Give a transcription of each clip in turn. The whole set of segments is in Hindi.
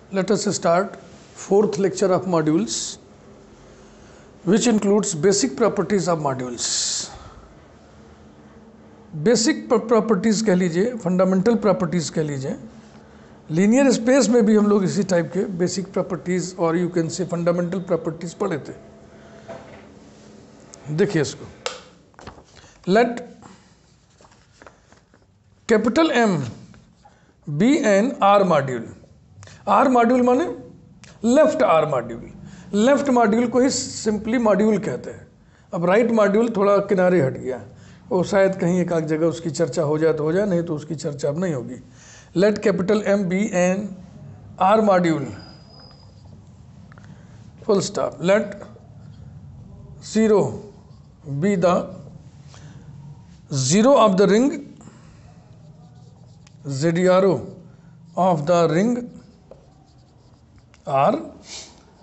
Let us start fourth lecture of modules, which includes basic properties of modules. Basic properties कह लीजिए, फंडामेंटल प्रॉपर्टीज़ कह लीजिए. लीनियर स्पेस में भी हम लोग इसी टाइप के बेसिक प्रॉपर्टीज़ और you can say fundamental properties पढ़े थे. देखिए इसको. Let capital M be an are module. R module माने left r module. Left module को ही सिंपली मॉड्यूल कहते हैं. अब राइट मॉड्यूल थोड़ा किनारे हट गया, वो शायद कहीं एक आध जगह उसकी चर्चा हो जाए तो हो जाए, नहीं तो उसकी चर्चा अब नहीं होगी. Let capital M be an are module, full stop. Let 0 be the zero of the ring, ZRO of the ring R,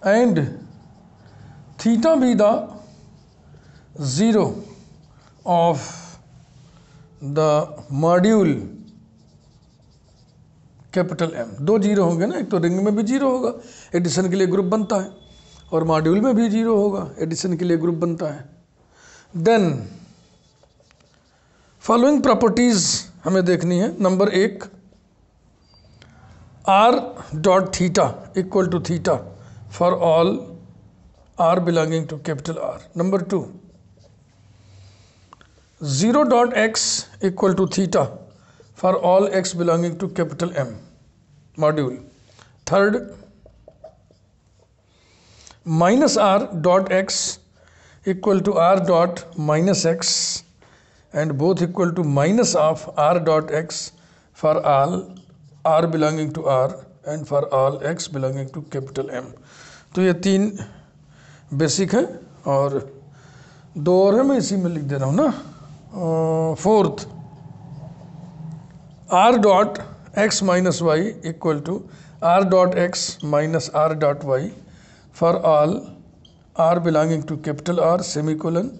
and theta be the zero of the module capital M. दो जीरो होंगे ना, एक तो रिंग में भी जीरो होगा, एडिशन के लिए ग्रुप बनता है, और मॉड्यूल में भी जीरो होगा, एडिशन के लिए ग्रुप बनता है. देन फॉलोइंग प्रॉपर्टीज हमें देखनी है. Number 1, R dot theta equal to theta for all R belonging to capital R. Number 2, 0 dot x equal to theta for all x belonging to capital M module. Third, minus R dot x equal to R dot minus x and both equal to minus of R dot x for all R belonging to R and for all x belonging to capital M. तो ये 3 बेसिक है और 2 और है, मैं इसी में लिख दे रहा हूँ ना. Fourth, R dot x minus y equal to R dot x minus R dot y for all R belonging to capital R semicolon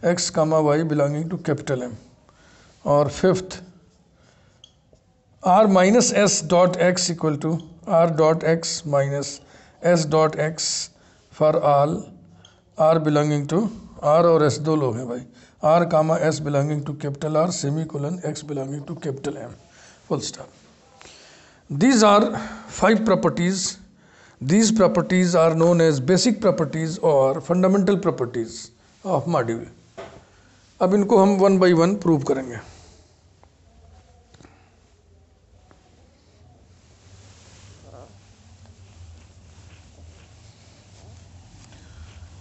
x comma y belonging to capital M. और fifth, R minus s dot x equal to R dot x minus s dot x for all R belonging to R, और S दो लोग हैं भाई, R comma S belonging to capital R semicolon x belonging to capital M, full stop. These are 5 properties. These properties are known as basic properties or fundamental properties of module. अब इनको हम 1 by 1 प्रूव करेंगे.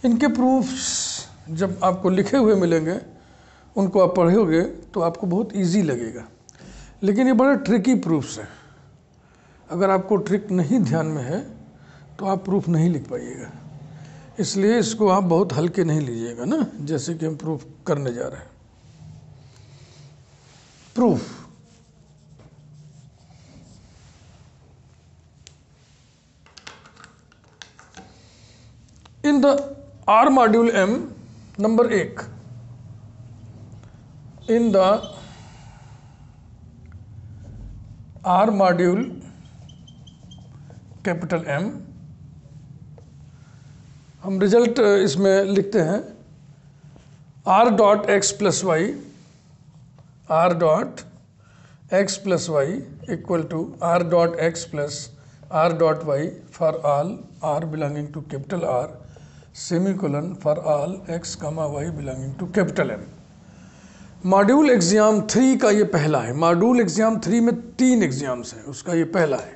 इनके प्रूफ्स जब आपको लिखे हुए मिलेंगे, उनको आप पढ़ोगे तो आपको बहुत इजी लगेगा, लेकिन ये बड़े ट्रिकी प्रूफ्स हैं. अगर आपको ट्रिक नहीं ध्यान में है तो आप प्रूफ नहीं लिख पाइएगा. इसलिए इसको आप बहुत हल्के नहीं लीजिएगा ना, जैसे कि हम प्रूफ करने जा रहे हैं. Proof. In the R module M, number 1, in the R module capital M, हम रिजल्ट इसमें लिखते हैं R dot x plus y, R dot x plus y equal to R dot x plus R dot y for all R belonging to capital R semicolon for all x comma y belonging to capital M. Module axiom 3 का ये पहला है. मॉड्यूल एग्जाम 3 में 3 एग्जाम्स हैं, उसका ये पहला है.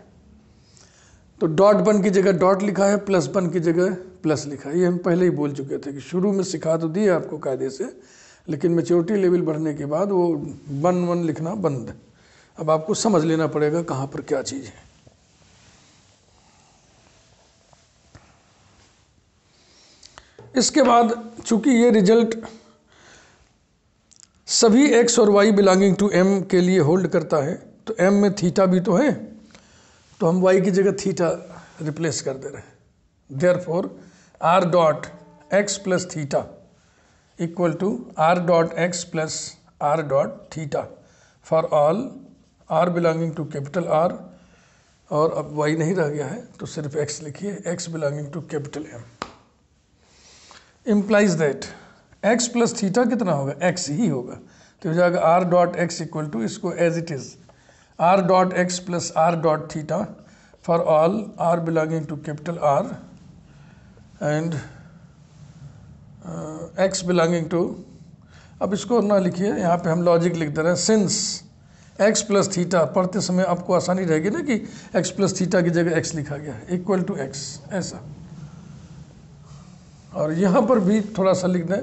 तो डॉट 1 की जगह डॉट लिखा है, प्लस 1 की जगह प्लस लिखा है. ये हम पहले ही बोल चुके थे कि शुरू में सिखा तो दिए आपको कायदे से, लेकिन मैच्योरिटी लेवल बढ़ने के बाद वो 1 लिखना बंद. अब आपको समझ लेना पड़ेगा कहाँ पर क्या चीज़ है. इसके बाद चूंकि ये रिजल्ट सभी x और y बिलोंगिंग टू M के लिए होल्ड करता है, तो M में थीटा भी तो है, तो हम y की जगह थीटा रिप्लेस कर दे रहे हैं. Therefore R dot x plus theta equal to R dot x plus R dot theta for all R belonging to capital R और अब y नहीं रह गया है तो सिर्फ x लिखिए, x belonging to capital M। Implies that x plus theta कितना होगा, x ही होगा, तो हो जाएगा r dot x equal to, इसको as it is r dot x plus r dot theta for all r belonging to capital R and x belonging to, अब इसको ना लिखिए, यहाँ पे हम लॉजिक लिख दे रहे हैं, सिंस x प्लस थीटा, पढ़ते समय आपको आसानी रहेगी ना कि x प्लस थीटा की जगह x लिखा गया है, इक्वल टू x ऐसा। और यहाँ पर भी थोड़ा सा लिख दें,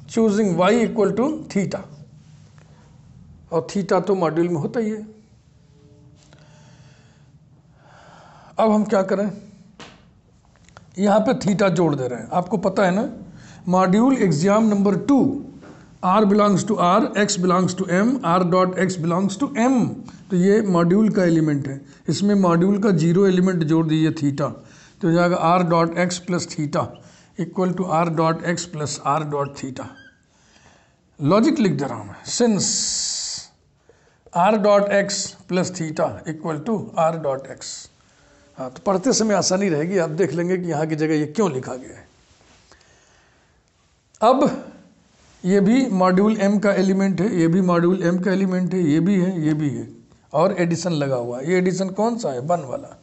choosing y equal to theta, और थीटा तो मॉड्यूल में होता ही है। अब हम क्या करें, यहाँ पे थीटा जोड़ दे रहे हैं, आपको पता है ना module axiom number 2, r belongs to r, x belongs to m, r dot x belongs to m, तो ये मॉड्यूल का एलिमेंट है, इसमें मॉड्यूल का 0 एलिमेंट जोड़ दीजिए थीटा, तो हो जाएगा r dot x plus theta equal to r dot x plus r dot theta. Logic लिख दे रहा हूँ मैं, since r dot x plus theta equal to r dot x। हाँ, तो पढ़ते समय आसानी रहेगी, आप देख लेंगे कि यहाँ की जगह ये क्यों लिखा गया है। अब ये भी मॉड्यूल m का एलिमेंट है, ये भी मॉड्यूल m का एलिमेंट है, ये भी है, ये भी है, और एडिशन लगा हुआ है। ये एडिशन कौन सा है, 1 वाला।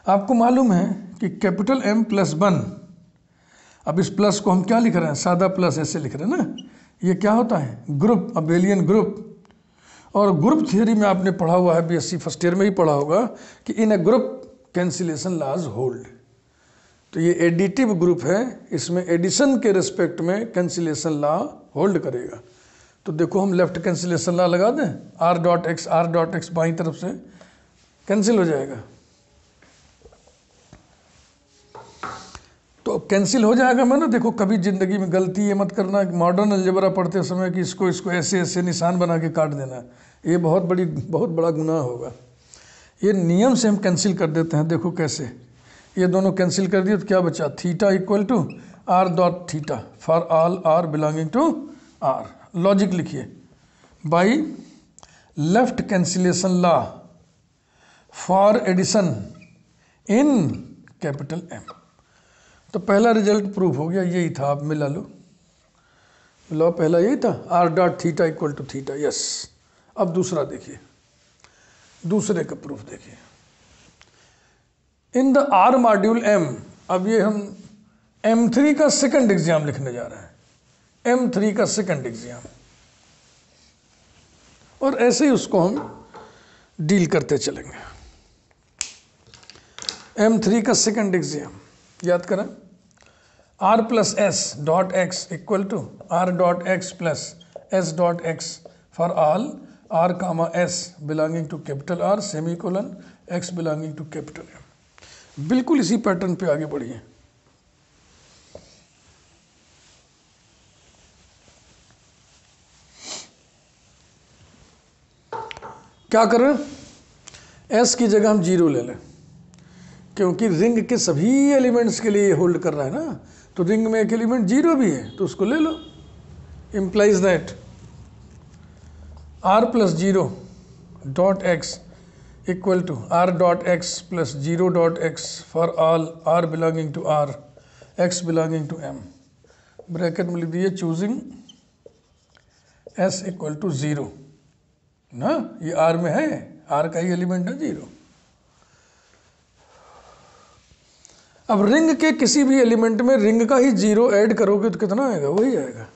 आपको मालूम है कि कैपिटल M प्लस 1, अब इस प्लस को हम क्या लिख रहे हैं, सादा प्लस ऐसे लिख रहे हैं ना, ये क्या होता है, ग्रुप, अबेलियन ग्रुप। और ग्रुप थियोरी में आपने पढ़ा हुआ है, BSc फर्स्ट ईयर में ही पढ़ा होगा कि इन ए ग्रुप कैंसिलेशन लॉज होल्ड। तो ये एडिटिव ग्रुप है, इसमें एडिशन के रिस्पेक्ट में कैंसिलेशन लॉ होल्ड करेगा। तो देखो हम लेफ्ट कैंसिलेशन लॉ लगा दें, r डॉट एक्स बाईं तरफ से कैंसिल हो जाएगा, तो कैंसिल हो जाएगा। मैंने देखो कभी ज़िंदगी में गलती ये मत करना मॉडर्न अलजेब्रा पढ़ते समय कि इसको ऐसे ऐसे निशान बना के काट देना, ये बहुत बड़ा गुनाह होगा। ये नियम से हम कैंसिल कर देते हैं। देखो कैसे, ये दोनों कैंसिल कर दिए तो क्या बचा, theta equal to r dot theta for all r belonging to r। Logic लिखिए, by left cancellation law for addition in capital M। तो पहला रिजल्ट प्रूफ हो गया, यही था, आप मिला लो, लॉ पहला यही था, r dot theta equal to theta, yes. अब दूसरा देखिए, दूसरे का प्रूफ देखिए, in the R module M। अब ये हम M3 का सेकंड एग्जाम लिखने जा रहे हैं, M3 का सेकंड एग्जाम, और ऐसे ही उसको हम डील करते चलेंगे। M3 का सेकंड एग्जाम याद करें, r plus s dot x equal to r dot x plus s dot x for all r comma s belonging to capital R semicolon x belonging to capital M। बिल्कुल इसी पैटर्न पे आगे बढ़िए। क्या करें, s की जगह हम 0 ले लें, क्योंकि रिंग के सभी एलिमेंट्स के लिए होल्ड कर रहा है ना, तो रिंग में एक एलिमेंट 0 भी है तो उसको ले लो। Implies that r plus 0 dot x equal to r dot x plus 0 dot x for all r belonging to r, x belonging to m। Bracket में लिख दिए चूजिंग s इक्वल टू 0 ना, ये r में है, r का ही एलिमेंट है 0। अब रिंग के किसी भी एलिमेंट में रिंग का ही 0 ऐड करोगे तो कितना आएगा, वही आएगा।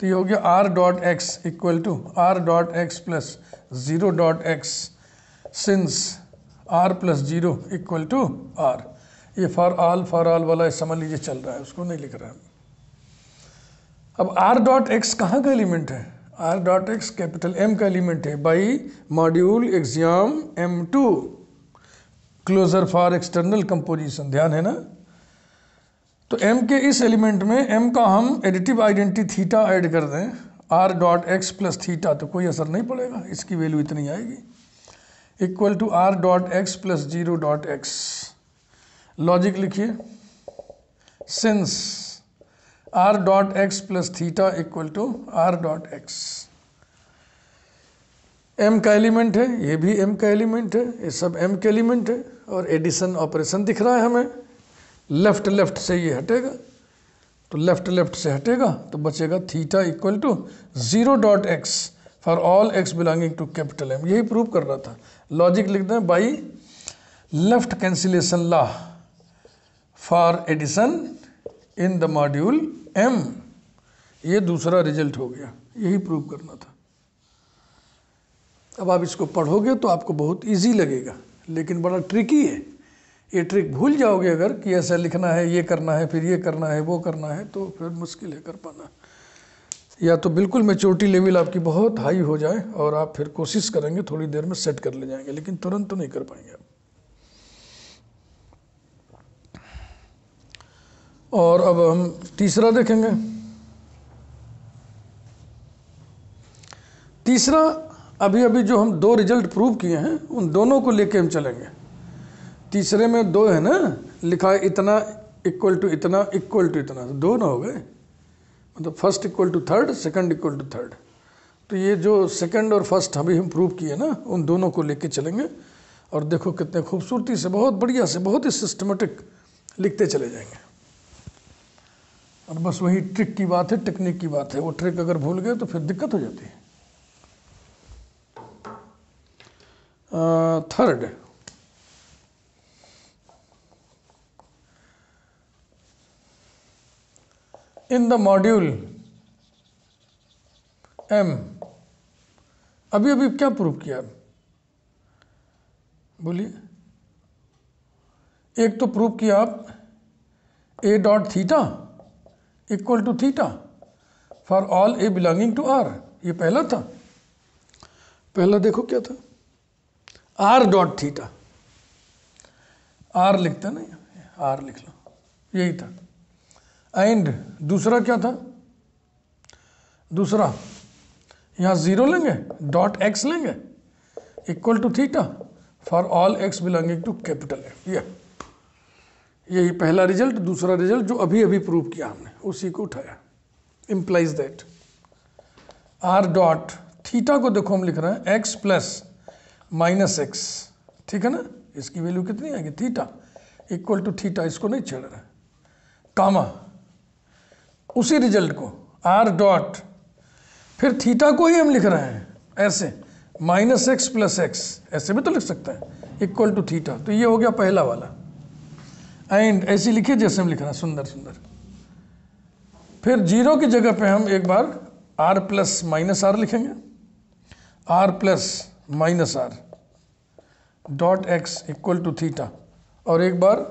तो ये हो गया r dot x equal to r dot x plus 0 dot x since r plus 0 equal to r। ये फॉर ऑल वाला समझ लीजिए चल रहा है, उसको नहीं लिख रहा है। अब r डॉट एक्स कहाँ का एलिमेंट है, r dot x capital M का एलिमेंट है, by module axiom M2 closure for external composition, ध्यान है ना। तो M के इस एलिमेंट में M का हम एडिटिव आइडेंटिटी थीटा ऐड कर दें, r dot x plus theta, तो कोई असर नहीं पड़ेगा, इसकी वैल्यू इतनी आएगी, equal to r dot x plus 0 dot x. Logic लिखिए, since r dot x plus theta equal to r dot x. m का एलिमेंट है, ये भी m का एलिमेंट है, ये सब m के एलिमेंट है, और एडिशन ऑपरेशन दिख रहा है हमें। लेफ्ट लेफ्ट से ये हटेगा, तो लेफ्ट लेफ्ट से हटेगा तो बचेगा theta equal to 0.x for all x belonging to capital M। यही प्रूव कर रहा था। लॉजिक लिखते हैं by left cancellation law for addition in the module M। ये दूसरा रिजल्ट हो गया, यही प्रूव करना था। अब आप इसको पढ़ोगे तो आपको बहुत इजी लगेगा, लेकिन बड़ा ट्रिकी है। ये ट्रिक भूल जाओगे अगर कि ऐसा लिखना है, ये करना है, फिर ये करना है, वो करना है, तो फिर मुश्किल है कर पाना। या तो बिल्कुल मैच्योरिटी लेवल आपकी बहुत हाई हो जाए और आप फिर कोशिश करेंगे थोड़ी देर में सेट कर ले जाएंगे, लेकिन तुरंत तो नहीं कर पाएंगे आप। और अब हम तीसरा देखेंगे। तीसरा, अभी अभी जो हम दो रिजल्ट प्रूव किए हैं उन दोनों को लेके हम चलेंगे। तीसरे में दो है ना, लिखा है इतना इक्वल टू इतना इक्वल टू इतना, तो दो ना हो गए, मतलब first equal to third, second equal to third. तो ये जो सेकंड और फर्स्ट अभी हम प्रूव किए ना, उन दोनों को लेके चलेंगे। और देखो कितने खूबसूरती से, बहुत बढ़िया से, बहुत ही सिस्टमेटिक लिखते चले जाएंगे। और बस वही ट्रिक की बात है, टेक्निक की बात है। वो ट्रिक अगर भूल गए तो फिर दिक्कत हो जाती है। Third, in the module M, अभी अभी क्या प्रूव किया? बोलिए। एक तो प्रूव किया आप A dot theta equal to theta for all A belonging to R। ये पहला था। पहला देखो क्या था, R डॉट थीटा, R लिखते हैं ना, R लिख लो, यही था। एंड दूसरा क्या था? दूसरा यहाँ 0 लेंगे, डॉट x लेंगे, equal to theta for all x belonging to capital M। यही पहला रिजल्ट। दूसरा रिजल्ट जो अभी अभी प्रूव किया हमने, उसी को उठाया। Implies that R dot theta को देखो हम लिख रहे हैं x प्लस माइनस एक्स, ठीक है ना। इसकी वैल्यू कितनी आएगी? थीटा इक्वल टू थीटा, इसको नहीं छेड़ रहा है, कामा। उसी रिजल्ट को R डॉट, फिर थीटा को ही हम लिख रहे हैं ऐसे, माइनस एक्स प्लस एक्स, ऐसे भी तो लिख सकते हैं, इक्वल टू थीटा। तो ये हो गया पहला वाला। एंड ऐसे लिखिए जैसे हम लिख रहे हैं, सुंदर सुंदर। फिर जीरो की जगह पे हम एक बार R प्लस माइनस आर लिखेंगे, R plus minus r dot x equal to theta, और एक बार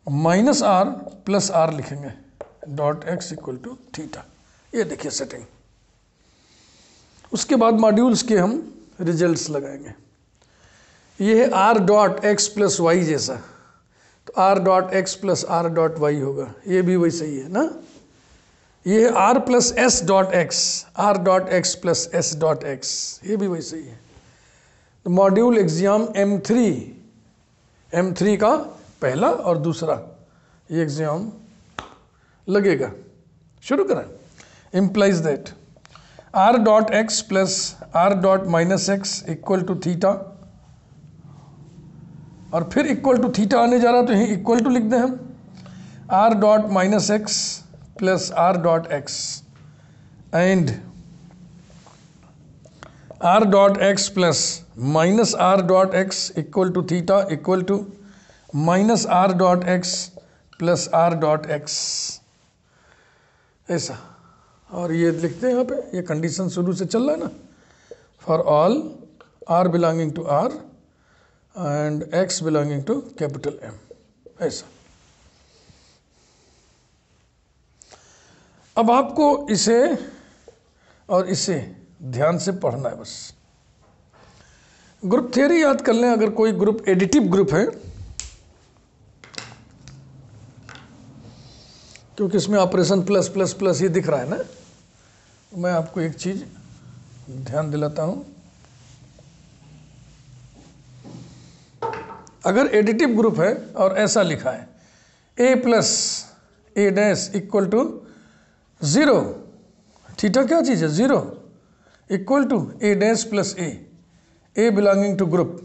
माइनस आर प्लस आर लिखेंगे dot x equal to theta. ये देखिए सेटिंग। उसके बाद मॉड्यूल्स के हम रिजल्ट्स लगाएंगे। ये है r dot x plus y जैसा, तो r dot x plus r dot y होगा, ये भी वही सही है ना। ये है r plus s dot x, r dot x plus s dot x, ये भी वही सही है। तो मॉड्यूल एग्जाम M3 का पहला और दूसरा ये एग्जाम लगेगा। शुरू करें। Implies that r dot x plus r dot minus x equal to theta, और फिर इक्वल टू थीटा आने जा रहा, तो यहीं इक्वल टू लिख दें हम, r dot minus x plus r dot x and r dot x plus minus r dot x equal to theta equal to minus r dot x plus r dot x, ऐसा। और ये लिखते हैं यहाँ पे, ये कंडीशन शुरू से चल रहा है ना, for all r belonging to r and x belonging to capital M, ऐसा। अब आपको इसे और इसे ध्यान से पढ़ना है बस। ग्रुप थ्योरी याद कर लें। अगर कोई ग्रुप एडिटिव ग्रुप है, क्योंकि इसमें ऑपरेशन प्लस प्लस प्लस ये दिख रहा है ना, तो मैं आपको एक चीज ध्यान दिलाता हूं। अगर एडिटिव ग्रुप है और ऐसा लिखा है a plus a dash equal to 0, theta क्या चीज़ है? 0, equal to a dash plus a belonging to group.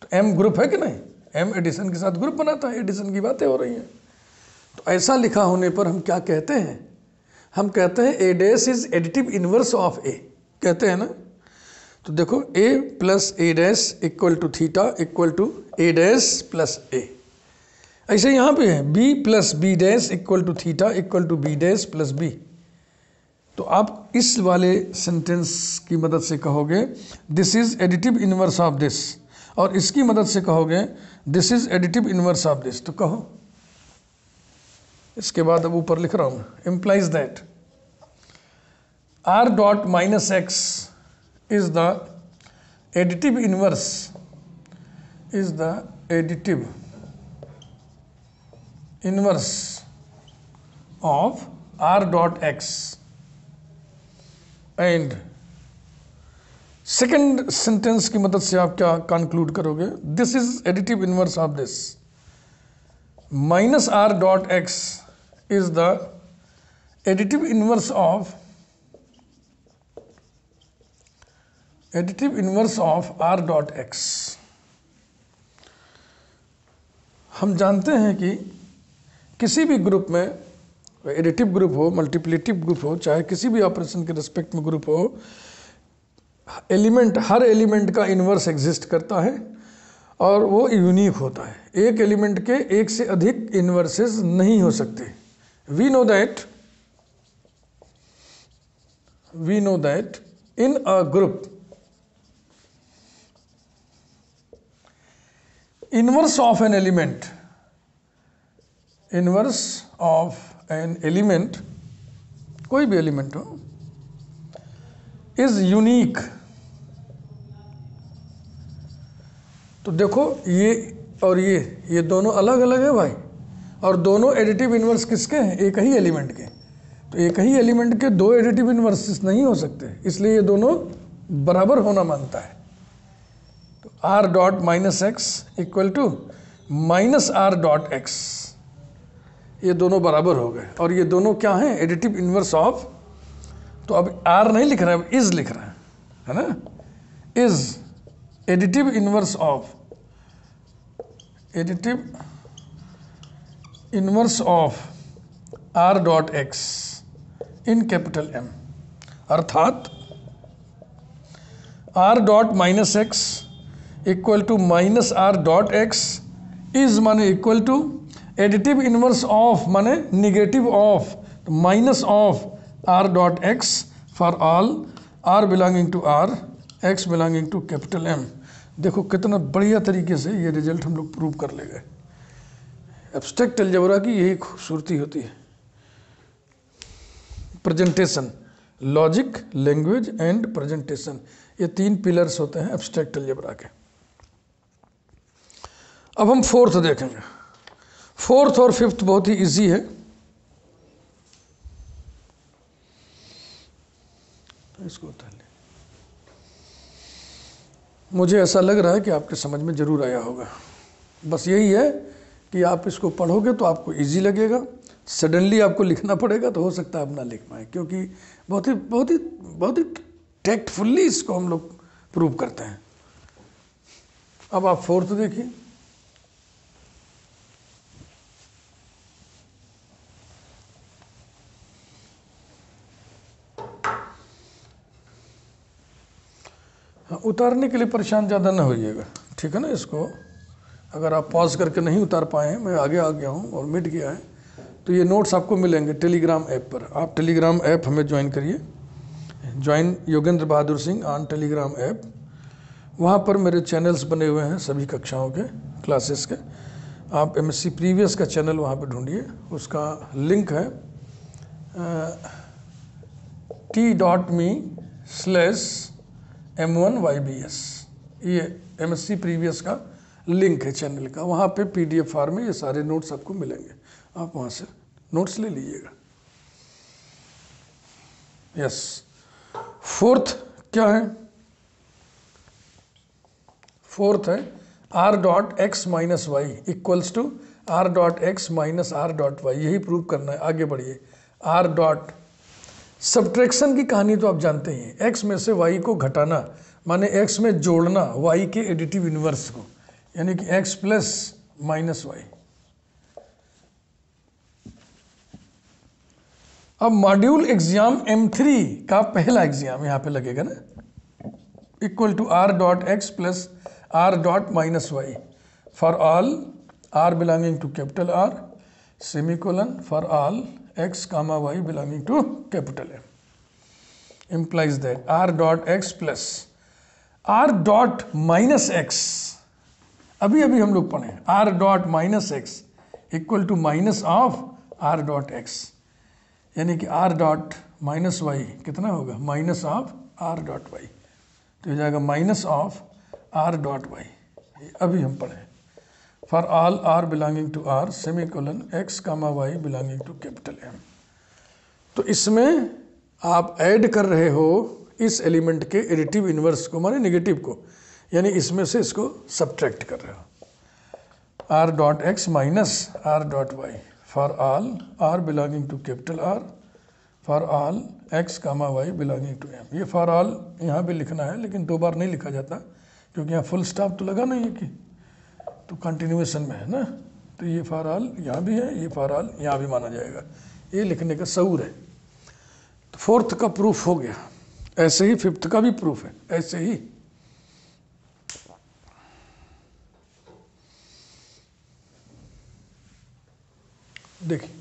तो एम ग्रुप है कि नहीं, एम एडिशन के साथ ग्रुप बनाता है, एडिशन की बातें हो रही हैं। तो ऐसा लिखा होने पर हम क्या कहते हैं, हम कहते हैं a dash is additive inverse of a, कहते हैं ना। तो देखो a plus a dash equal to theta equal to a dash plus a. ऐसे यहाँ पे है b plus b dash equal to theta equal to b dash plus b. तो आप इस वाले सेंटेंस की मदद से कहोगे this is additive inverse of this, और इसकी मदद से कहोगे this is additive inverse of this. तो कहो, इसके बाद अब ऊपर लिख रहा हूँ, implies that r dot minus x is the additive inverse, is the additive inverse of r dot x. And second sentence की मदद से आप क्या कंक्लूड करोगे, this is additive inverse of this minus r dot x is the additive inverse of r dot x. हम जानते हैं कि किसी भी ग्रुप में, एडिटिव ग्रुप हो, मल्टीप्लिटिव ग्रुप हो, चाहे किसी भी ऑपरेशन के रिस्पेक्ट में ग्रुप हो, एलिमेंट, हर एलिमेंट का इन्वर्स एग्जिस्ट करता है और वो यूनिक होता है। एक एलिमेंट के एक से अधिक इन्वर्सेस नहीं हो सकते। We know that in a group inverse of an element, कोई भी एलिमेंट हो, इज यूनिक। तो देखो ये और ये दोनों अलग अलग है भाई, और दोनों एडिटिव इनवर्स किसके हैं, एक ही एलिमेंट के। तो एक ही एलिमेंट के दो एडिटिव इनवर्सेस नहीं हो सकते, इसलिए ये दोनों बराबर होना मांगता है। तो r dot minus x equal to minus r dot x, ये दोनों बराबर हो गए, और ये दोनों क्या हैं, एडिटिव इनवर्स ऑफ। तो अब आर नहीं लिख रहा है, अब इज लिख रहा है ना, is additive inverse of r dot x in capital M. अर्थात r dot minus x equal to minus r dot x is माने equal to additive inverse of माने negative of minus of r dot x for all r belonging to r, x belonging to capital M. देखो कितना बढ़िया तरीके से ये रिजल्ट हम लोग प्रूव कर ले गए। एब्स्ट्रैक्ट अलजेब्रा की यही खूबसूरती होती है, presentation, logic, language and presentation, ये तीन पिलर्स होते हैं एब्स्ट्रैक्ट अलजेब्रा के। अब हम फोर्थ देखेंगे। फोर्थ और फिफ्थ बहुत ही इजी है। इसको उतार ले। मुझे ऐसा लग रहा है कि आपके समझ में जरूर आया होगा। बस यही है कि आप इसको पढ़ोगे तो आपको इजी लगेगा, सडनली आपको लिखना पड़ेगा तो हो सकता है आप ना लिख पाए, क्योंकि बहुत ही टैक्टफुल्ली इसको हम लोग प्रूव करते हैं। अब आप फोर्थ देखिए। हाँ, उतारने के लिए परेशान ज़्यादा ना होइएगा, ठीक है ना। इसको अगर आप पॉज करके नहीं उतार पाए हैं, मैं आगे आ गया हूँ और मिट गया है, तो ये नोट्स आपको मिलेंगे टेलीग्राम ऐप पर। आप टेलीग्राम ऐप हमें ज्वाइन करिए, join Yogendra Bahadur Singh on Telegram app. वहाँ पर मेरे चैनल्स बने हुए हैं सभी कक्षाओं के, क्लासेस के। आप MSc प्रीवियस का चैनल वहाँ पर ढूंढिए, उसका लिंक है t.me/M1YBS, ये MSc प्रीवियस का लिंक है चैनल का। वहाँ पे PDF फॉर्म में ये सारे नोट्स आपको मिलेंगे, आप वहाँ से नोट्स ले लीजिएगा। यस, फोर्थ क्या है? फोर्थ है r dot x minus y equals to r dot x minus r dot y. यही प्रूव करना है, आगे बढ़िए। आर डॉट सब्ट्रैक्शन की कहानी तो आप जानते ही हैं, x में से y को घटाना माने x में जोड़ना y के एडिटिव इनवर्स को, यानी कि x प्लस माइनस वाई। अब मॉड्यूल एग्जाम M3 का पहला एग्जाम यहाँ पे लगेगा ना, equal to r dot x plus r dot minus y for all r belonging to capital R semicolon for all x comma y belonging to capital M implies that r dot x plus r dot minus x, अभी हम लोग पढ़े r dot minus x equal to minus of r dot x, यानी कि r dot माइनस वाई कितना होगा, minus of r dot y, तो हो जाएगा minus of r dot y। अभी हम पढ़े for all r belonging to R semicolon x comma y belonging to capital M। तो इसमें आप ऐड कर रहे हो इस एलिमेंट के एडिटिव इनवर्स को माने नेगेटिव को, यानी इसमें से इसको सब्ट्रैक्ट कर रहे हो। r dot x minus r dot y for all r belonging to capital R for all x comma y belonging to M। ये फॉर ऑल यहाँ भी लिखना है, लेकिन दो बार नहीं लिखा जाता क्योंकि यहाँ फुल स्टॉप तो लगा नहीं है कि, तो कंटिन्यूएशन में है ना, तो ये फॉर ऑल यहाँ भी है, ये फॉर ऑल यहाँ भी माना जाएगा, ये लिखने का शऊर है। तो फोर्थ का प्रूफ हो गया, ऐसे ही फिफ्थ का भी प्रूफ है, ऐसे ही। देखिए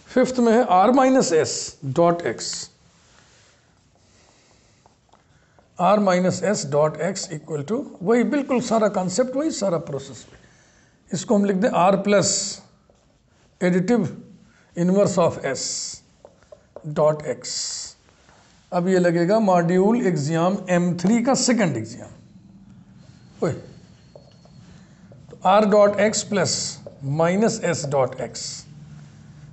फिफ्थ में है r minus s dot x, r minus s dot x equal to वही बिल्कुल सारा कॉन्सेप्ट, वही सारा प्रोसेस। इसको हम लिख दें r plus additive inverse of s dot x. अब ये लगेगा मॉड्यूल एग्जाम M3 का सेकंड एग्जाम। ओए तो r dot x plus minus s dot x,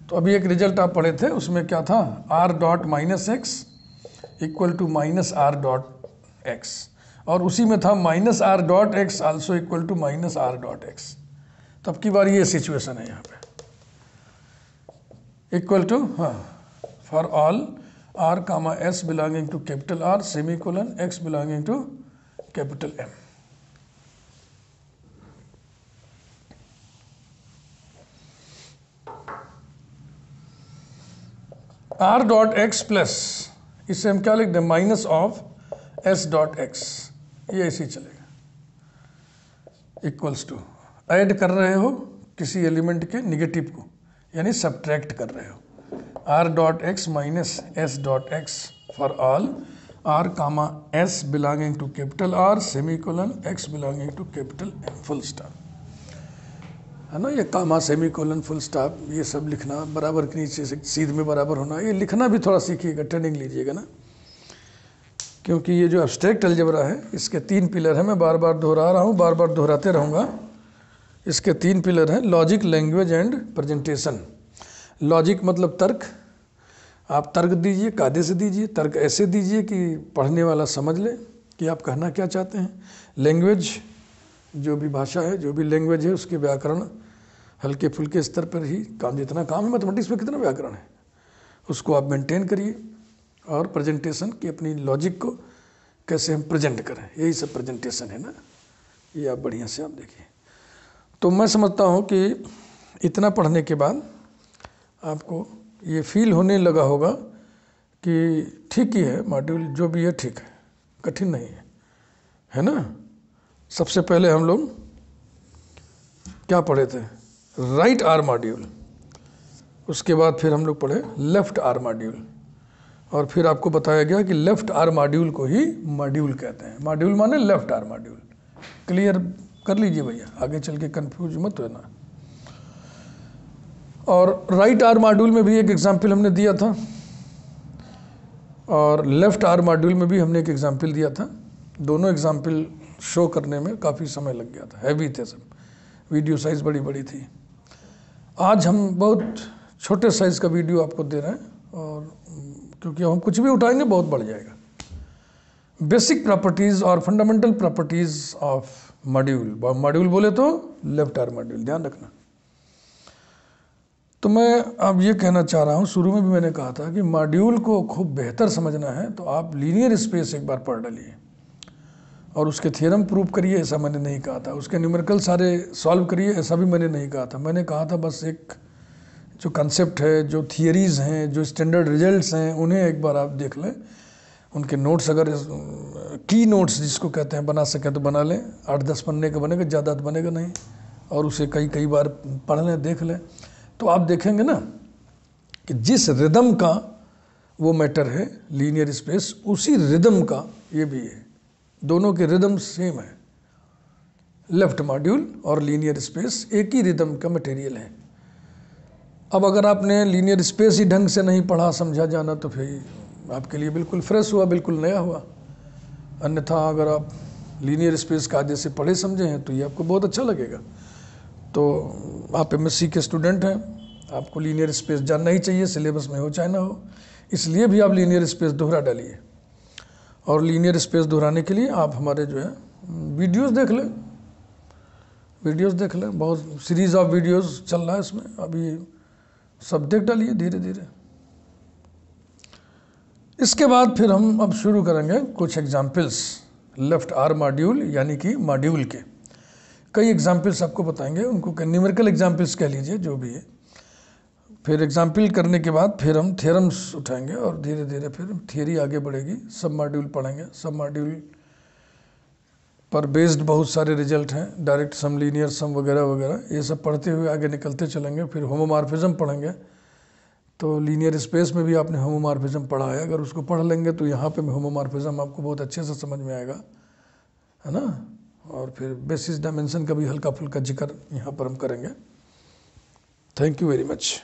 तो अभी एक रिजल्ट आप पढ़े थे, उसमें क्या था, r dot minus x equal to minus r dot x, और उसी में था minus r dot x also equal to minus r dot x. तब की बार ये सिचुएशन है यहाँ पे, इक्वल टू हाँ for all r comma s belonging to capital R semicolon x belonging to capital M। r dot x plus, इसे हम क्या लिख दें, minus of s dot x, ये ऐसे ही चलेगा, इक्वल्स टू ऐड कर रहे हो किसी एलिमेंट के निगेटिव को, यानी सब्ट्रैक्ट कर रहे हो, r dot x minus s dot x for all r comma s belonging to capital R semicolon x belonging to capital M full stop, है ना। ये कामा सेमीकोलन फुल स्टॉप ये सब लिखना, बराबर के नीचे से सीध में बराबर होना, ये लिखना भी थोड़ा सीखिएगा, ट्रेनिंग लीजिएगा ना, क्योंकि ये जो एब्स्ट्रैक्ट अलजेब्रा है इसके तीन पिलर हैं, मैं बार बार दोहरा रहा हूँ, बार बार दोहराते रहूँगा। इसके तीन पिलर हैं, logic, language and presentation. Logic मतलब तर्क, आप तर्क दीजिए, कायदे से दीजिए, तर्क ऐसे दीजिए कि पढ़ने वाला समझ ले कि आप कहना क्या चाहते हैं। लैंग्वेज जो भी भाषा है, जो भी लैंग्वेज है, उसके व्याकरण हल्के फुल्के स्तर पर ही काम, जितना काम है मैथमेटिक्स में कितना व्याकरण है उसको आप मेंटेन करिए, और प्रेजेंटेशन की अपनी लॉजिक को कैसे हम प्रेजेंट करें, यही सब प्रेजेंटेशन है ना, ये आप बढ़िया से आप देखिए। तो मैं समझता हूँ कि इतना पढ़ने के बाद आपको ये फील होने लगा होगा कि ठीक ही है, मॉड्यूल जो भी है ठीक है, कठिन नहीं है ना। सबसे पहले हम लोग क्या पढ़े थे, राइट आर मॉड्यूल, उसके बाद फिर हम लोग पढ़े लेफ्ट आर मॉड्यूल, और फिर आपको बताया गया कि लेफ्ट आर मॉड्यूल को ही मॉड्यूल कहते हैं। मॉड्यूल माने लेफ्ट आर मॉड्यूल, क्लियर कर लीजिए भैया, आगे चल के कन्फ्यूज मत होना। और राइट आर मॉड्यूल में भी एक एग्जाम्पल हमने दिया था, और लेफ्ट आर मॉड्यूल में भी हमने एक एग्जाम्पल दिया था। दोनों एग्जाम्पल शो करने में काफ़ी समय लग गया था, हैवी थे सब, वीडियो साइज़ बड़ी बड़ी थी। आज हम बहुत छोटे साइज़ का वीडियो आपको दे रहे हैं, और क्योंकि हम कुछ भी उठाएंगे बहुत बढ़ जाएगा। बेसिक प्रॉपर्टीज़ और fundamental properties of module, module बोले तो लेफ्ट आर मॉड्यूल, ध्यान रखना। तो मैं अब ये कहना चाह रहा हूँ, शुरू में भी मैंने कहा था कि मॉड्यूल को खूब बेहतर समझना है तो आप लीनियर स्पेस एक बार पढ़ डालिए और उसके थ्योरम प्रूव करिए, ऐसा मैंने नहीं कहा था। उसके न्यूमेरिकल सारे सॉल्व करिए, ऐसा भी मैंने नहीं कहा था। मैंने कहा था बस एक जो कंसेप्ट है, जो थियरीज़ हैं, जो स्टैंडर्ड रिजल्ट्स हैं, उन्हें एक बार आप देख लें। उनके नोट्स अगर की नोट्स जिसको कहते हैं बना सकें तो बना लें। 8-10 पन्ने का बनेगा, ज़्यादा तो बनेगा नहीं, और उसे कई बार पढ़ लें, देख लें, तो आप देखेंगे ना कि जिस रिदम का वो मैटर है लीनियर स्पेस, उसी रिदम का ये भी है। दोनों के रिदम सेम है। लेफ्ट मॉड्यूल और लीनियर स्पेस एक ही रिदम का मटेरियल है। अब अगर आपने लीनियर स्पेस ही ढंग से नहीं पढ़ा, समझा जाना, तो फिर आपके लिए बिल्कुल फ्रेश हुआ, बिल्कुल नया हुआ। अन्यथा अगर आप लीनियर स्पेस कायदे से पढ़े समझे हैं तो ये आपको बहुत अच्छा लगेगा। तो आप एमएससी के स्टूडेंट हैं, आपको लीनियर स्पेस जानना ही चाहिए, सिलेबस में हो चाहे ना हो। इसलिए भी आप लीनियर स्पेस दोहरा डालिए। और लीनियर स्पेस दोहराने के लिए आप हमारे जो है वीडियोस देख लें, बहुत सीरीज़ ऑफ वीडियोस चल रहा है इसमें। अभी सब देख डालिए धीरे धीरे। इसके बाद फिर हम अब शुरू करेंगे कुछ एग्जाम्पल्स लेफ्ट आर मॉड्यूल यानी कि मॉड्यूल के। कई एग्जाम्पल्स आपको बताएंगे, उनको न्यूमेरिकल एग्जाम्पल्स कह लीजिए, जो भी है। फिर एग्जाम्पल करने के बाद फिर हम थ्योरम्स उठाएंगे और धीरे धीरे फिर थियरी आगे बढ़ेगी। सब मॉड्यूल पढ़ेंगे। सब मॉड्यूल पर बेस्ड बहुत सारे रिजल्ट हैं, डायरेक्ट सम, लीनियर सम वगैरह वगैरह। ये सब पढ़ते हुए आगे निकलते चलेंगे। फिर होमोमॉर्फिज्म पढ़ेंगे। तो लीनियर स्पेस में भी आपने होमोमॉर्फिज्म पढ़ा है, अगर उसको पढ़ लेंगे तो यहाँ पे होमोमॉर्फिज्म आपको बहुत अच्छे से समझ में आएगा, है ना। और फिर बेसिस डायमेंशन का भी हल्का फुल्का जिक्र यहाँ पर हम करेंगे। Thank you very much.